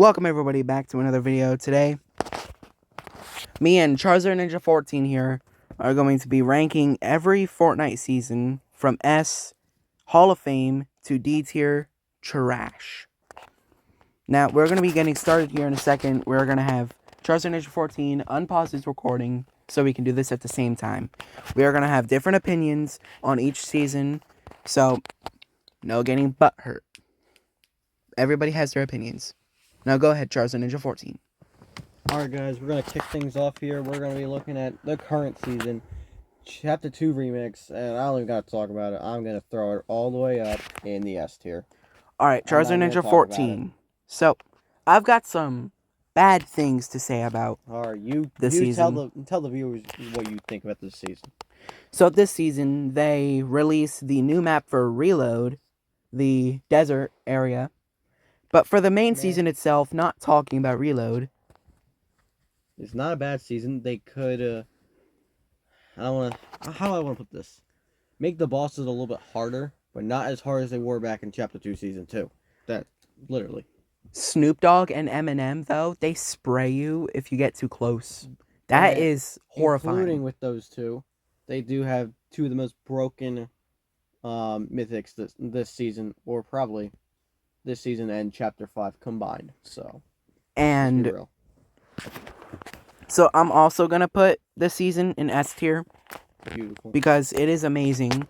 Welcome everybody back to another video. Today, me and charizardninja14 here are going to be ranking every Fortnite season from S, Hall of Fame, to D tier, trash. Now, we're going to be getting started here in a second. We're going to have charizardninja14 unpause his recording so we can do this at the same time. We are going to have different opinions on each season, so no getting butt hurt. Everybody has their opinions. Now go ahead, charizardninja14. Alright guys, we're going to kick things off here. We're going to be looking at the current season, Chapter 2 Remix, and I don't even got to talk about it. I'm going to throw it all the way up in the S tier. Alright, charizardninja14. So, I've got some bad things to say about this season. Tell the viewers what you think about this season. So this season, they released the new map for Reload, the desert area. But for the main season itself, not talking about Reload. It's not a bad season. They could, how do I want to put this? Make the bosses a little bit harder, but not as hard as they were back in Chapter 2 Season 2. That, literally. Snoop Dogg and Eminem, though, they spray you if you get too close. That is horrifying. Including with those two, they do have two of the most broken mythics this season, or probably this season and Chapter 5 combined. So, and so I'm also going to put this season in S tier. Beautiful. Because it is amazing.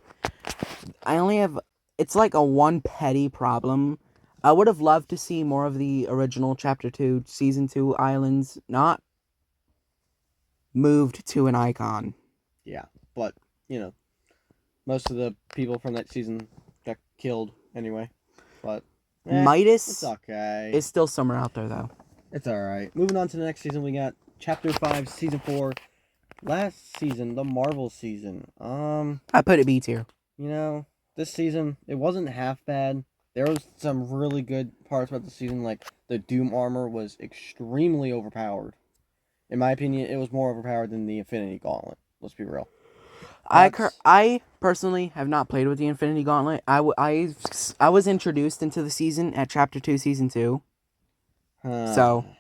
I only have... It's like a one petty problem. I would have loved to see more of the original Chapter 2, Season 2 islands not moved to an icon. Yeah, but, you know, most of the people from that season got killed anyway. But, Midas it's okay. Is still somewhere out there, though. It's alright. Moving on to the next season, we got Chapter 5, Season 4. Last season, the Marvel season. I put it B tier. You know, this season, it wasn't half bad. There was some really good parts about the season, like the Doom armor was extremely overpowered. In my opinion, it was more overpowered than the Infinity Gauntlet. Let's be real. I personally have not played with the Infinity Gauntlet. I was introduced into the season at Chapter 2, Season 2. But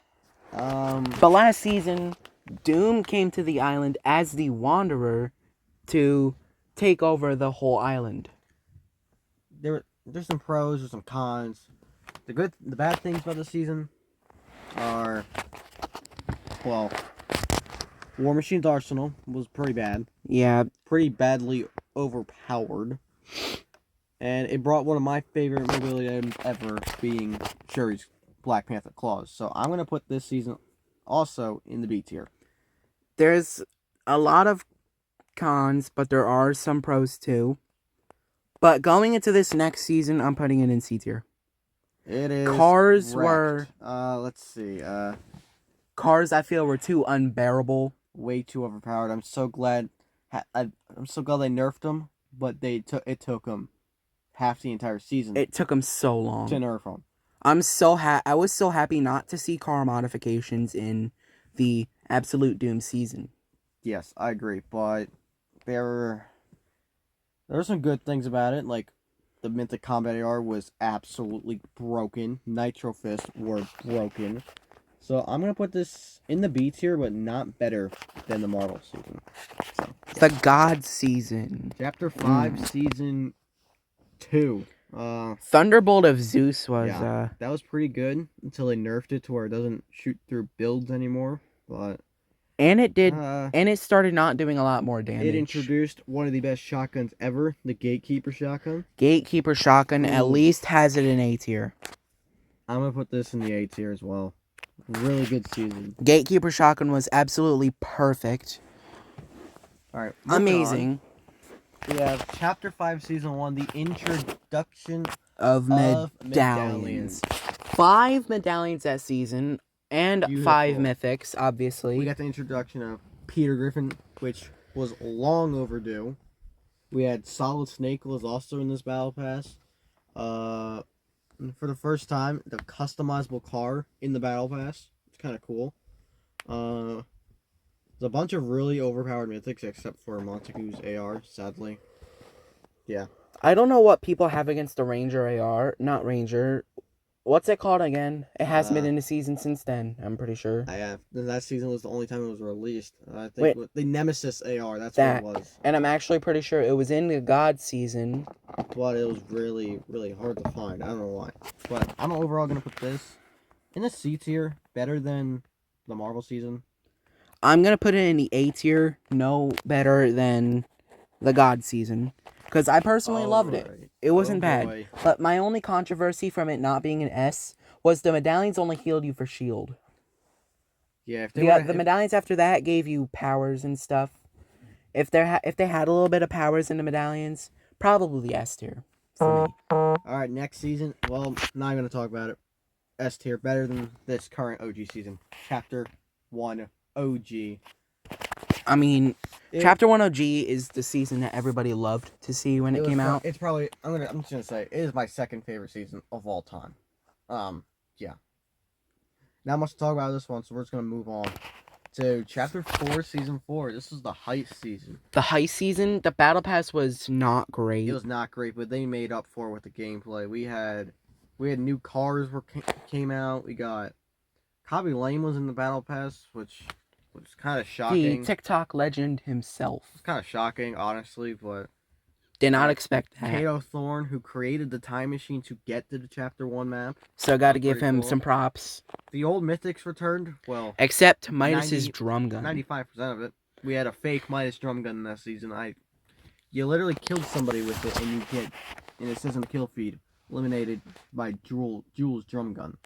last season, Doom came to the island as the Wanderer to take over the whole island. There's some pros, there's some cons. The bad things about the season are, well, War Machine's arsenal was pretty bad. Yeah. Pretty badly overpowered. And it brought one of my favorite mobility items ever, being Shuri's Black Panther claws. So I'm going to put this season also in the B tier. There's a lot of cons, but there are some pros too. But going into this next season, I'm putting it in C tier. It is. Cars wrecked. Let's see. Cars, I feel, were too unbearable. Way too overpowered. I'm so glad. I'm so glad they nerfed them, but it took them half the entire season. It took them so long to nerf them. I was so happy not to see car modifications in the Absolute Doom season. Yes, I agree, but there were some good things about it, like the Mythic Combat AR was absolutely broken. Nitro Fist were broken. So I'm going to put this in the B tier, but not better than the Marvel season. So, the God season. Chapter 5, Season 2. Thunderbolt of Zeus was... Yeah, that was pretty good until they nerfed it to where it doesn't shoot through builds anymore. But and it did, and it started not doing a lot more damage. It introduced one of the best shotguns ever, the Gatekeeper shotgun. Gatekeeper shotgun at least has it in A tier. I'm going to put this in the A tier as well. Really good season. Gatekeeper shotgun was absolutely perfect. Alright. Amazing. We have Chapter 5, Season 1, the introduction of medallions. 5 medallions that season, and beautiful. 5 mythics, obviously. We got the introduction of Peter Griffin, which was long overdue. We had Solid Snake was also in this battle pass. For the first time, the customizable car in the battle pass. It's kind of cool. There's a bunch of really overpowered mythics, except for Montague's AR, sadly. Yeah. I don't know what people have against the Ranger AR. Not Ranger. What's it called again? It hasn't been Uh, in a season since then, I'm pretty sure. that season was the only time it was released. I think Wait, the Nemesis AR. That's that. what it was. And I'm actually pretty sure it was in the God season. But it was really, really hard to find. I don't know why. But I'm overall gonna put this in the C tier, better than the Marvel season. I'm going to put it in the A tier, no better than the God season. Because I personally loved it. It wasn't bad. Boy. But my only controversy from it not being an S was the medallions only healed you for shield. Yeah, if they were, The medallions after that gave you powers and stuff. If they had a little bit of powers in the medallions, probably the S tier for me. all right, next season. Well, not even gonna talk about it. S tier, better than this current OG season. Chapter 1 OG. I mean, Chapter 1 OG is the season that everybody loved to see when it came out. It's probably I'm just gonna say it is my second favorite season of all time. Yeah. Not much to talk about this one, so we're just gonna move on to Chapter 4, Season 4. This is the heist season. The heist season, the battle pass was not great. It was not great, but they made up for it with the gameplay. We had new cars came out. We got Cobby Lane was in the battle pass, which was kind of shocking. The TikTok legend himself. It's kind of shocking, honestly, but did not expect that. Kato Thorne, who created the time machine to get to the Chapter 1 map. So got to give him some props. The old mythics returned, well... Except Midas's drum gun. 95% of it. We had a fake Midas drum gun this season. You literally killed somebody with it, and it says in the kill feed, eliminated by Jules' drum gun.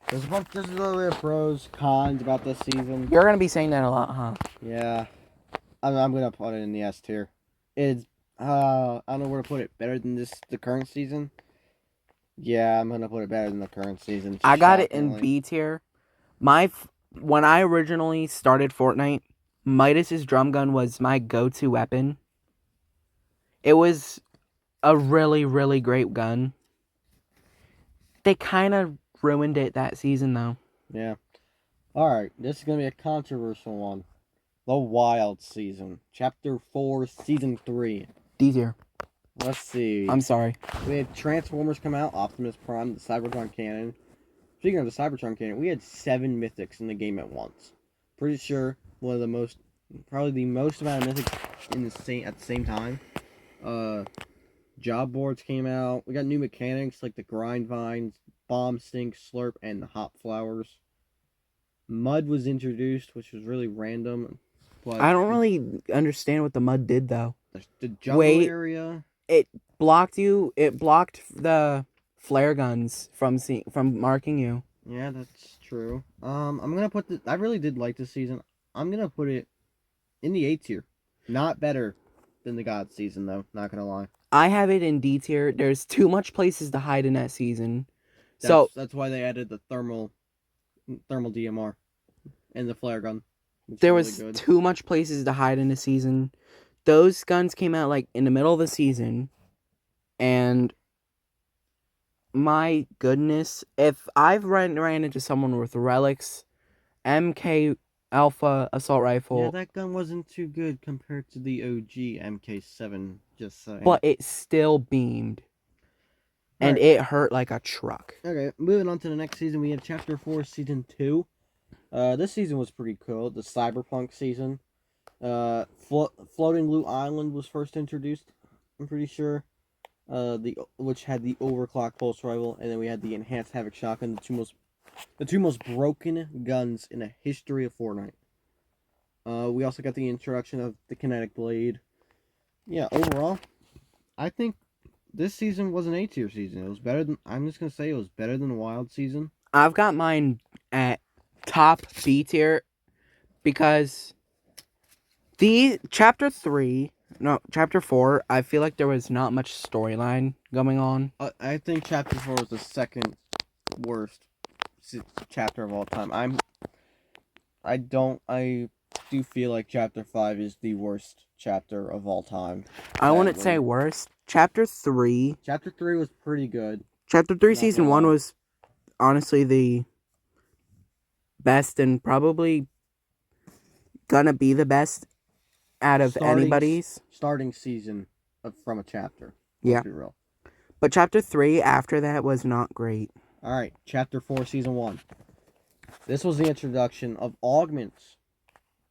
There's a little bit of pros, cons about this season. You're gonna be saying that a lot, huh? Yeah. I'm gonna put it in the S tier. It's I don't know where to put it. Better than the current season? Yeah, I'm gonna put it better than the current season. I got it in B tier. When I originally started Fortnite, Midas's drum gun was my go-to weapon. It was a really, really great gun. They kind of ruined it that season, though. Yeah. Alright, this is going to be a controversial one. The Wild season. Chapter 4, Season 3. D tier. Let's see. I'm sorry. We had Transformers come out, Optimus Prime, the Cybertron Cannon. Speaking of the Cybertron Cannon, we had 7 mythics in the game at once. Pretty sure probably the most amount of mythics at the same time. Job boards came out. We got new mechanics like the grind vines, bomb stink, slurp, and the hop flowers. Mud was introduced, which was really random. But I don't really understand what the mud did, though. The jungle area. It blocked you. It blocked the flare guns from marking you. Yeah, that's true. I'm gonna put I really did like this season. I'm gonna put it in the A tier. Not better than the God season, though. Not gonna lie. I have it in D tier. There's too much places to hide in that season. That's why they added the thermal DMR and the flare gun. There was too much places to hide in the season. Those guns came out like in the middle of the season, and my goodness, if I've ran into someone with relics, MK Alpha assault rifle, yeah, that gun wasn't too good compared to the OG MK7. Just saying. But it still beamed. And it hurt like a truck. Okay, moving on to the next season, we have Chapter 4, Season 2. This season was pretty cool. The Cyberpunk season. Floating Blue Island was first introduced, I'm pretty sure. Which had the overclock pulse rifle, and then we had the enhanced Havoc shotgun, the two most broken guns in the history of Fortnite. We also got the introduction of the kinetic blade. Yeah, overall, I think this season was an A tier season. It was better than, I'm just gonna say it was better than the Wild season. I've got mine at top B tier because Chapter 4, I feel like there was not much storyline going on. I think Chapter 4 was the second worst chapter of all time. I do feel like Chapter 5 is the worst chapter of all time. I wouldn't say worst. Chapter 3 was pretty good. Chapter 3 Season 1 was honestly the best and probably gonna be the best out of anybody's. Starting season from a chapter. Yeah. Let's be real. But Chapter 3 after that was not great. Alright, Chapter 4, Season 1. This was the introduction of augments.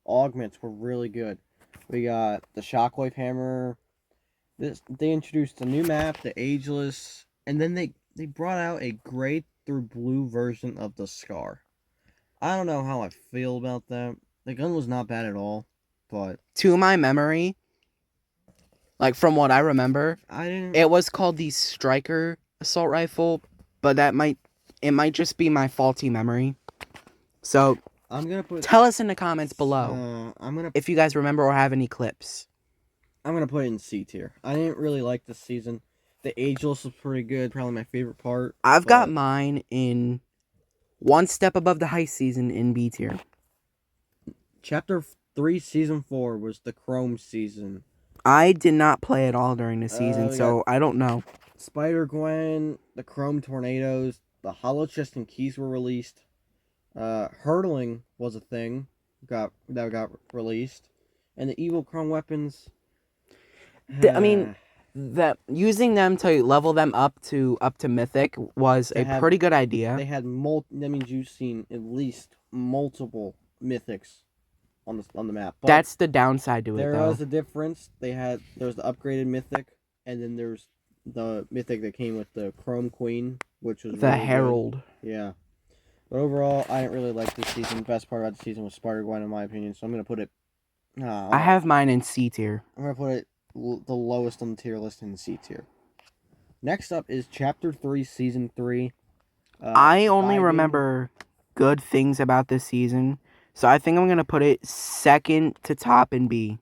Augments were really good. We got the Shockwave Hammer. They introduced a new map, the Ageless, and then they brought out a gray through blue version of the Scar. I don't know how I feel about that. The gun was not bad at all, but To my memory, like from what I remember, it was called the Striker assault rifle, but it might just be my faulty memory. So tell us in the comments below if you guys remember or have any clips. I'm gonna put it in C tier. I didn't really like this season. The Ageless was pretty good, probably my favorite part. I've got mine in one step above the heist season in B tier. Chapter 3, Season 4 was the Chrome season. I did not play at all during the season, so I don't know. Spider-Gwen, the Chrome Tornadoes, the Hollow Chest and Keys were released. Hurtling was a thing that got released. And the Evil Chrome Weapons... I mean, that using them to level them up to Mythic was pretty good idea. They had that means you've seen at least multiple Mythics on the map. But that's the downside to it, though. There was a difference. There was the upgraded Mythic, and then there's the Mythic that came with the Chrome Queen, which was the really Herald. Good. Yeah. But overall, I didn't really like this season. The best part about the season was Spider-Gwen, in my opinion. So I'm gonna put it. I have mine in C tier. I'm gonna put it the lowest on the tier list in C tier. Next up is Chapter 3, Season 3. I only remember good things about this season, so I think I'm gonna put it second to top in B.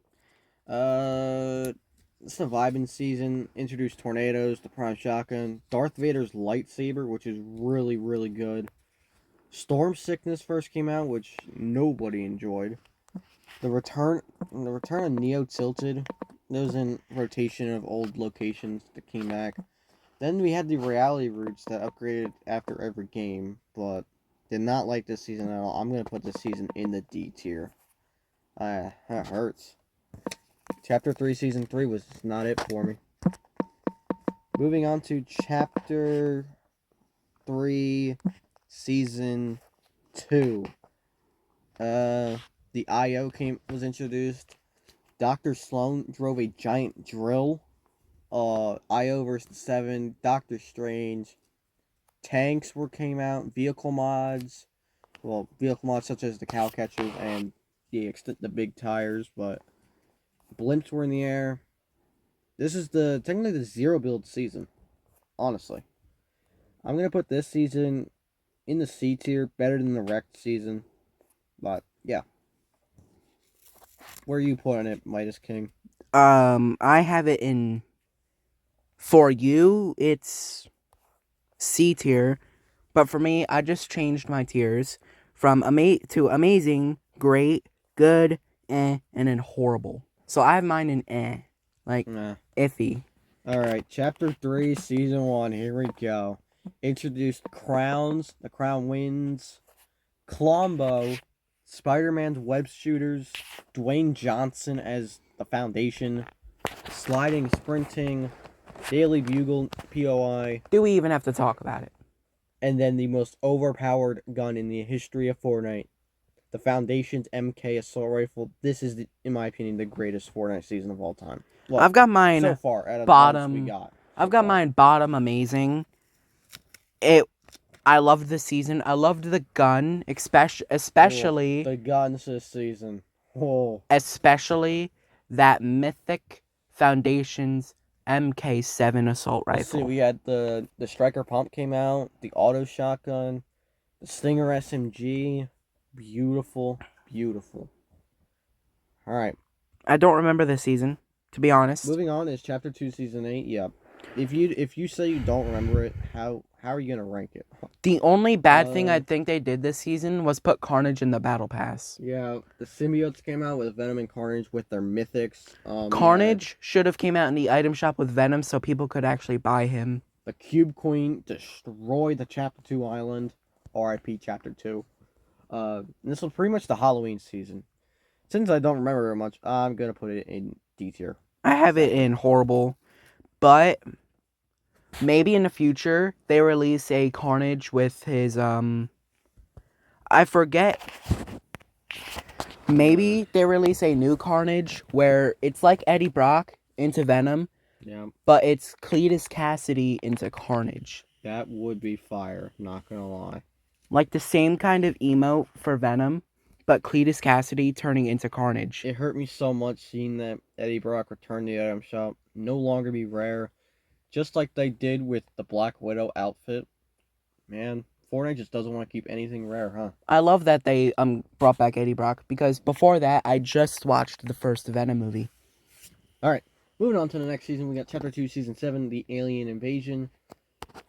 It's the vibing season. Introduced tornadoes, the prime shotgun, Darth Vader's lightsaber, which is really, really good. Storm Sickness first came out, which nobody enjoyed. The return of Neo Tilted. Those in rotation of old locations that came back. Then we had the reality roots that upgraded after every game, but did not like this season at all. I'm gonna put this season in the D tier. That hurts. Chapter 3, Season 3 was not it for me. Moving on to Chapter 3, Season 2. The IO was introduced. Dr. Sloan drove a giant drill. IO versus 7, Doctor Strange. Tanks came out. Vehicle mods. Well, vehicle mods such as the cow catchers and the big tires, but blimps were in the air. This is technically the zero build season. Honestly. I'm going to put this season in the C tier, better than the wrecked season. But, yeah. Where are you putting it, Midas King? I have it in... For you, it's C tier. But for me, I just changed my tiers from to amazing, great, good, and then horrible. So I have mine in like iffy. Alright, Chapter 3, Season 1, here we go. Introduced Crowns, the Crown Wins, Colombo, Spider-Man's Web Shooters, Dwayne Johnson as the Foundation, Sliding Sprinting, Daily Bugle, POI. Do we even have to talk about it? And then the most overpowered gun in the history of Fortnite, the Foundation's MK Assault Rifle. This is, in my opinion, the greatest Fortnite season of all time. Well, I've got mine so far out of bottom. The ones we got. I've got mine bottom amazing. I loved the season. I loved the gun, especially the guns this season. Oh. Especially that Mythic Foundation's MK7 assault rifle. Let's see, we had the Striker Pump came out, the Auto Shotgun, the Stinger SMG. Beautiful, beautiful. All right. I don't remember this season, to be honest. Moving on is Chapter 2, Season 8. Yep. If you say you don't remember it, how are you gonna rank it? The only bad thing I think they did this season was put Carnage in the Battle Pass. Yeah, the symbiotes came out with Venom and Carnage with their mythics. Carnage should have came out in the item shop with Venom so people could actually buy him. The Cube Queen destroyed the Chapter 2 island. R.I.P. Chapter 2. This was pretty much the Halloween season. Since I don't remember very much, I'm gonna put it in D tier. I have it in horrible. But maybe in the future they release a Carnage with his I forget. Maybe they release a new Carnage where it's like Eddie Brock into Venom, Yeah, but it's Cletus Cassidy into Carnage. that would be fire. Not gonna lie. Like the same kind of emote for Venom, but Cletus Cassidy turning into Carnage. It hurt me so much seeing that Eddie Brock return the item shop, no longer be rare, just like they did with the Black Widow outfit. Man, Fortnite just doesn't want to keep anything rare, huh? I love that they brought back Eddie Brock because before that I just watched the first Venom movie. Alright, moving on to the next season, we got Chapter 2, Season 7, The Alien Invasion.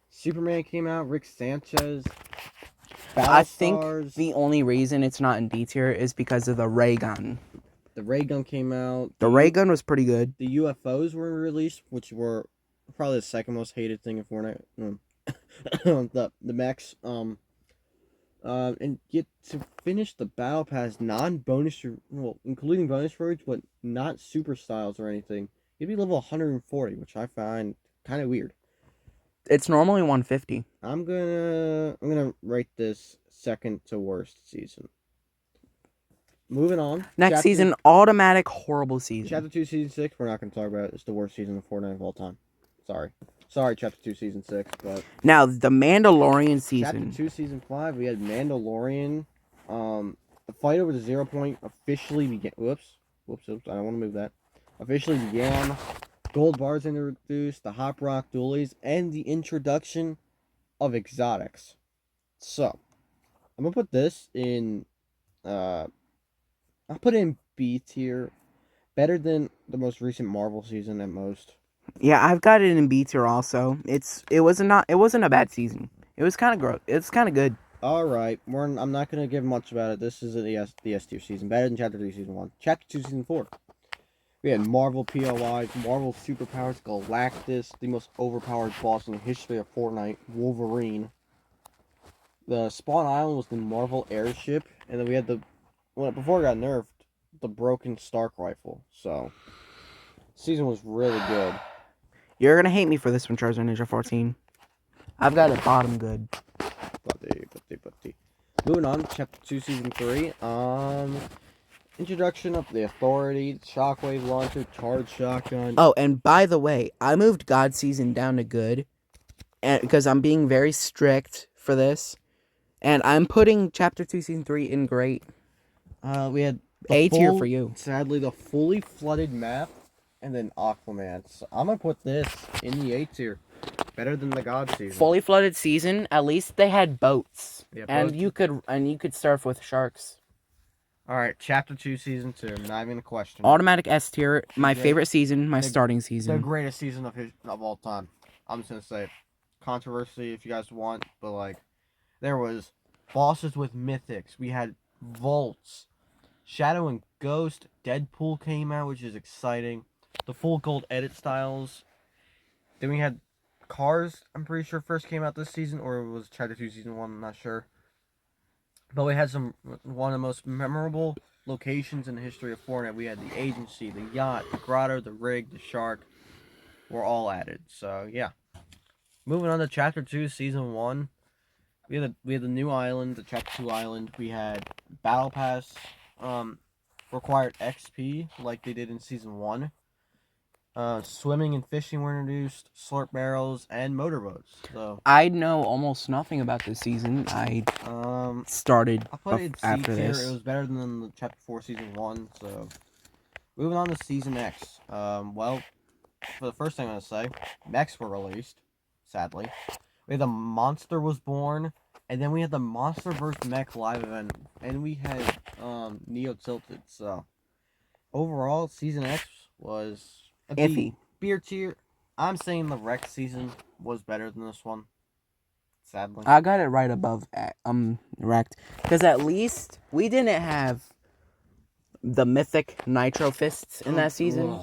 Superman came out, Rick Sanchez. I think the only reason it's not in B tier is because of the ray gun. The ray gun came out. The ray gun was pretty good. The UFOs were released, which were probably the second most hated thing in Fortnite. the mechs. And get to finish the battle pass, non-bonus, well, including bonus rewards, but not super styles or anything. You'd be level 140, which I find kind of weird. It's normally 150. I'm gonna rate this second to worst season. Moving on. Next season, automatic horrible season. Chapter 2, Season 6, we're not gonna talk about it. It's the worst season of Fortnite of all time. Sorry, Chapter 2, Season 6, but... Now, the Mandalorian season. Chapter 2, Season 5, we had Mandalorian. The fight over the 0 point officially began... Whoops, I don't want to move that. Officially began. Gold bars introduced, the Hop Rock dualies, and the introduction of exotics. So, I'm gonna put this in... I'll put it in B tier. Better than the most recent Marvel season at most. Yeah, I've got it in B tier also. It wasn't a bad season. It was kind of gross. It's kind of good. All right, I'm not gonna give much about it. This is the S tier season, better than Chapter 3 Season 1. Chapter 2 Season 4. We had Marvel POIs, Marvel Superpowers, Galactus, the most overpowered boss in the history of Fortnite, Wolverine. The spawn island was the Marvel airship, and then we had before it got nerfed, the broken Stark rifle. So, season was really good. You're gonna hate me for this one, charizardninja14. I've got it bottom good. Buddy. Moving on, Chapter 2, Season 3. Introduction of the Authority, Shockwave Launcher, Charge Shotgun. Oh, and by the way, I moved God Season down to good, and because I'm being very strict for this, and I'm putting Chapter 2, Season 3 in great. We had A tier for you. Sadly, the fully flooded map, and then Aquaman. So I'm gonna put this in the A tier. Better than the God season. Fully flooded season. At least they had boats, Yeah, and boats. you could surf with sharks. All right, Chapter 2, Season 2. Not even a question. Automatic S tier. My favorite season. My starting The season. greatest season of all time. I'm just gonna say, controversy if you guys want, but like, there was bosses with mythics. We had vaults, Shadow and Ghost. Deadpool came out, which is exciting. The full gold edit styles. Then we had Cars. I'm pretty sure first came out this season, or it was Chapter 2, Season 1. I'm not sure. But we had one of the most memorable locations in the history of Fortnite. We had the agency, the yacht, the grotto, the rig, the shark. Were all added. So yeah. Moving on to Chapter 2, Season 1. We had the new island, the Chapter 2 island. We had Battle Pass, required XP like they did in Season 1. Swimming and fishing were introduced, slurp barrels, and motorboats. So I know almost nothing about this season. I started I put it in C after tier. this. It was better than the Chapter 4 Season 1. So moving on to Season X. Well, for the first thing I'm gonna say, mechs were released. Sadly, we had the Monster was born, and then we had the Monster vs. Mech live event, and we had Neo Tilted. So overall, Season X was a Iffy. B tier. I'm saying the Rex season was better than this one. Sadly, I got it right above wrecked because at least we didn't have the mythic Nitro Fists in that season.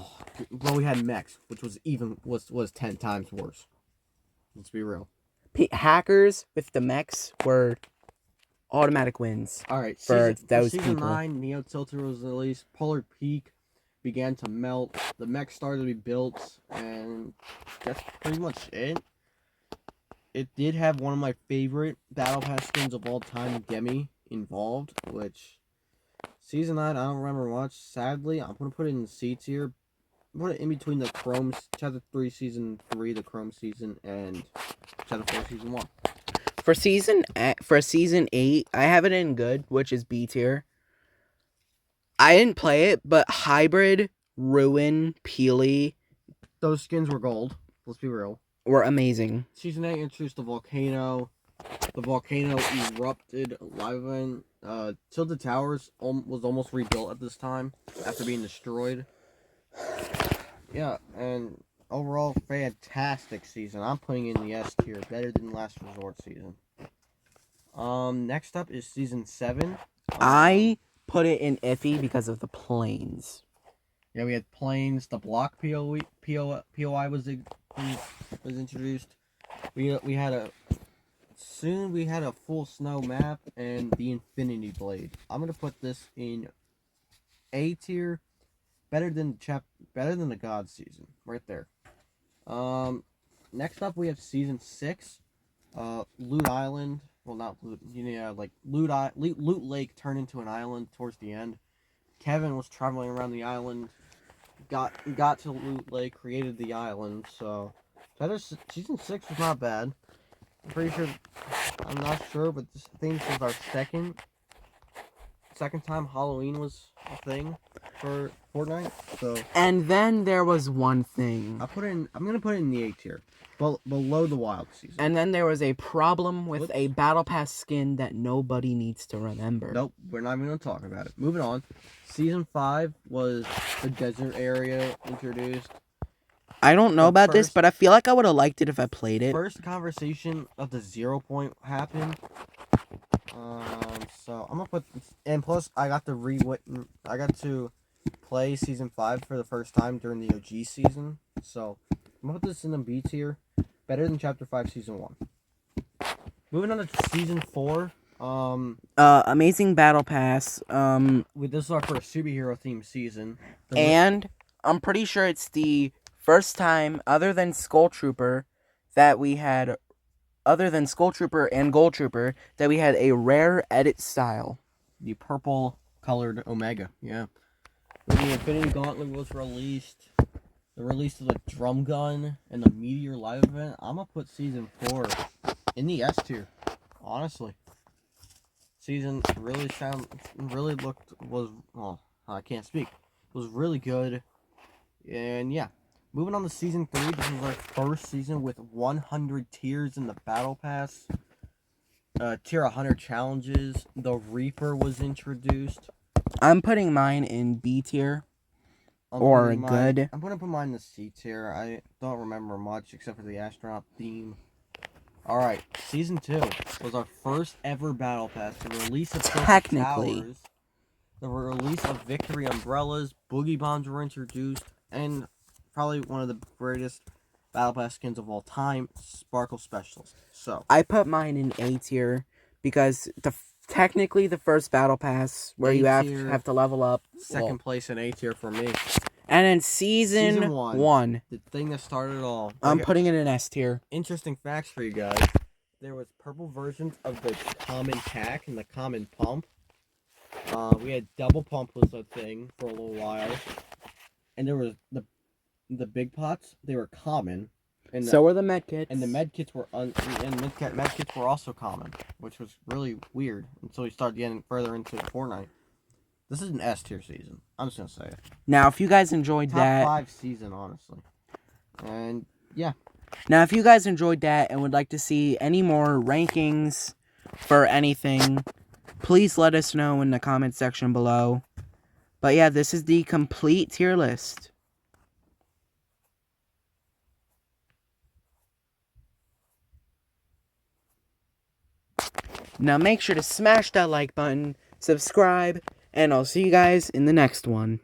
Well, we had mechs, which was 10 times worse. Let's be real. Hackers with the mechs were automatic wins. All right, for those season people. 9, Neo Tilted was released. Polar Peak, began to melt. The mech started to be built, and that's pretty much it. It did have one of my favorite Battle Pass skins of all time, Demi, involved, which Season 9, I don't remember much. Sadly, I'm going to put it in the C tier. Put it in between the Chrome, Chapter 3, Season 3, the Chrome season, and Chapter 4, Season 1. For season 8, I have it in good, which is B tier. I didn't play it, but Hybrid, Ruin, Peely Those skins were gold. Let's be real. were amazing. Season 8 introduced the volcano. The volcano erupted lava. Tilted Towers was almost rebuilt at this time after being destroyed. Yeah, and overall, fantastic season. I'm putting in the S tier, better than Last Resort season. Next up is Season 7. I put it in iffy because of the planes. Yeah, we had planes. The block POI was introduced. We had a full snow map and the Infinity Blade. I'm gonna put this in A tier, better than the God season, right there. Next up we have Season 6, Loot Island. Well, not Loot. Like Loot Lake turned into an island towards the end. Kevin was traveling around the island, got to Loot Lake, created the island. So, Season 6 was not bad. I'm not sure, but I think this was our second time Halloween was a thing for Fortnite. So, And then there was one thing. I'm gonna put it in the A tier, below the Wild season. And then there was a problem with a Battle Pass skin that nobody needs to remember. Nope, we're not even gonna talk about it. Moving on. Season 5 was the desert area introduced. I don't know about this, but I feel like I would have liked it if I played it. First conversation of the 0 point happened. So I'm gonna put, and plus I got to play Season 5 for the first time during the OG season. So I'm gonna put this in the B tier, better than Chapter 5 Season 1. Moving on to Season 4. Amazing Battle Pass. This is our first superhero themed season. And I'm pretty sure it's the first time, other than Skull Trooper, that we had, other than Skull Trooper and Gold Trooper, that we had a rare edit style. The purple colored Omega, yeah. When the Infinity Gauntlet was released, the release of the drum gun and the Meteor live event, I'm gonna put Season 4 in the S tier, honestly. Season I can't speak. It was really good. And yeah. Moving on to Season 3, this is our first season with 100 tiers in the Battle Pass. Tier 100 challenges. The Reaper was introduced. I'm putting mine in B tier. Or good. I'm going to put mine in the C tier. I don't remember much except for the astronaut theme. Alright, Season 2 was our first ever Battle Pass. The release of Towers, the release of Victory Umbrellas, Boogie Bombs were introduced, and probably one of the greatest Battle Pass skins of all time, Sparkle Specialist. So I put mine in A tier because technically the first Battle Pass where you have to level up. Second place in A tier for me. And then season 1, the thing that started it all. I'm putting it in S tier. Interesting facts for you guys. There was purple versions of the common tack and the common pump. We had double pump was a thing for a little while, and there was the big pots. They were common, and so were the med kits. And the med kits were med kits were also common, which was really weird until we started getting further into Fortnite. This is an S tier season. I'm just gonna say it. Now, if you guys enjoyed that, top 5 season, honestly, and yeah. Now, if you guys enjoyed that and would like to see any more rankings for anything, please let us know in the comment section below. But yeah, this is the complete tier list. Now make sure to smash that like button, subscribe, and I'll see you guys in the next one.